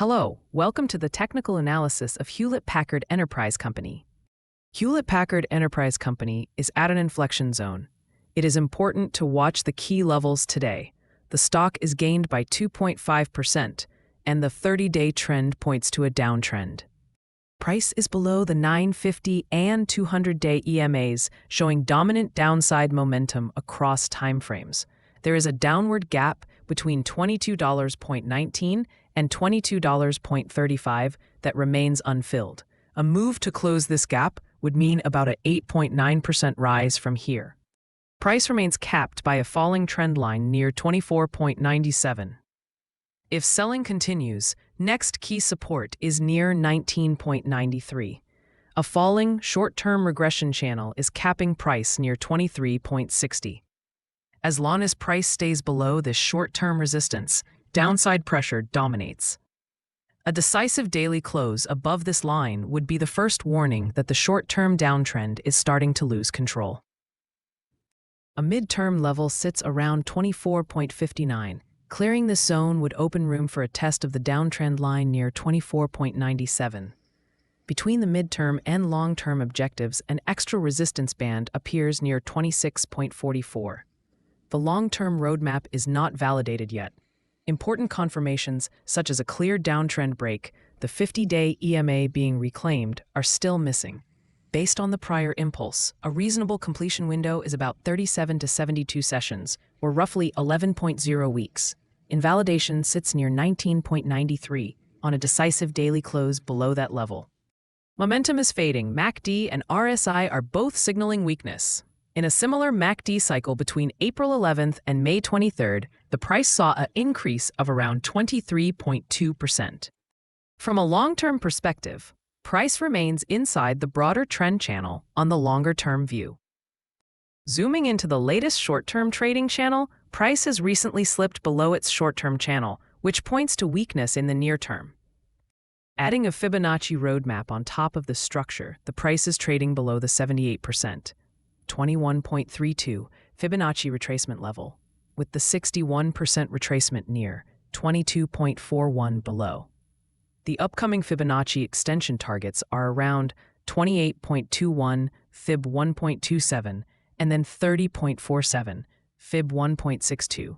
Hello, welcome to the technical analysis of Hewlett Packard Enterprise Company. Hewlett Packard Enterprise Company is at an inflection zone. It is important to watch the key levels today. The stock is gained by 2.5%, and the 30-day trend points to a downtrend. Price is below the 950 and 200-day EMAs, showing dominant downside momentum across timeframes. There is a downward gap between $22.19 and $22.35 that remains unfilled. A move to close this gap would mean about an 8.9% rise from here. Price remains capped by a falling trend line near 24.97. If selling continues, next key support is near 19.93. A falling short-term regression channel is capping price near 23.60. As long as price stays below this short-term resistance, downside pressure dominates. A decisive daily close above this line would be the first warning that the short-term downtrend is starting to lose control. A mid-term level sits around 24.59. Clearing this zone would open room for a test of the downtrend line near 24.97. Between the mid-term and long-term objectives, an extra resistance band appears near 26.44. The long-term roadmap is not validated yet. Important confirmations, such as a clear downtrend break, the 50-day EMA being reclaimed, are still missing. Based on the prior impulse, a reasonable completion window is about 37 to 72 sessions, or roughly 11.0 weeks. Invalidation sits near 19.93 on a decisive daily close below that level. Momentum is fading. MACD and RSI are both signaling weakness. In a similar MACD cycle between April 11th and May 23rd, the price saw an increase of around 23.2%. From a long-term perspective, price remains inside the broader trend channel on the longer-term view. Zooming into the latest short-term trading channel, price has recently slipped below its short-term channel, which points to weakness in the near term. Adding a Fibonacci roadmap on top of the structure, the price is trading below the 78%. 21.32 Fibonacci retracement level, with the 61% retracement near 22.41 below. The upcoming Fibonacci extension targets are around 28.21 Fib 1.27 and then 30.47 Fib 1.62.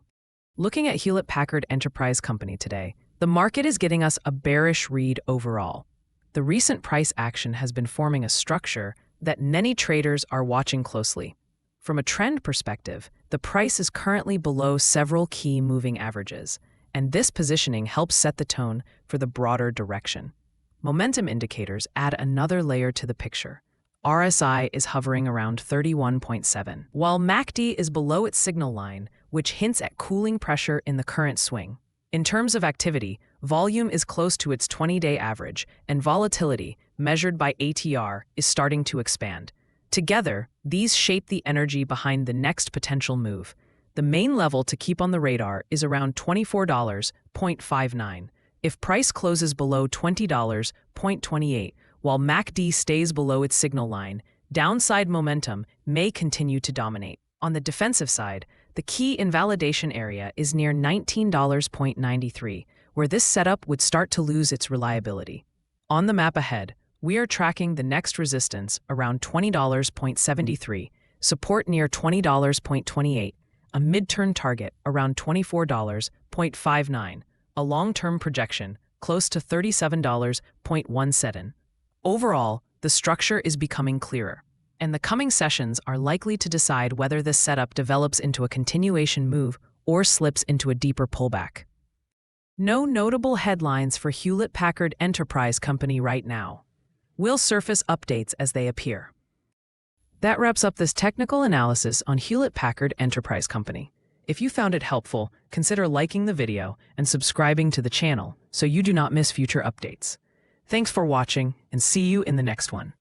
Looking at Hewlett Packard Enterprise Company today, the market is getting us a bearish read overall. The recent price action has been forming a structure that many traders are watching closely. From a trend perspective, the price is currently below several key moving averages, and this positioning helps set the tone for the broader direction. Momentum indicators add another layer to the picture. RSI is hovering around 31.7, while MACD is below its signal line, which hints at cooling pressure in the current swing. In terms of activity, volume is close to its 20-day average, and volatility, measured by ATR, is starting to expand. Together, these shape the energy behind the next potential move. The main level to keep on the radar is around $24.59. If price closes below $20.28, while MACD stays below its signal line, downside momentum may continue to dominate. On the defensive side, the key invalidation area is near $19.93, where this setup would start to lose its reliability. On the map ahead, we are tracking the next resistance around $20.73, support near $20.28, a mid-term target around $24.59, a long-term projection close to $37.17. Overall, the structure is becoming clearer, and the coming sessions are likely to decide whether this setup develops into a continuation move or slips into a deeper pullback. No notable headlines for Hewlett Packard Enterprise Company right now. We'll surface updates as they appear. That wraps up this technical analysis on Hewlett Packard Enterprise Company. If you found it helpful, consider liking the video and subscribing to the channel so you do not miss future updates. Thanks for watching, and see you in the next one.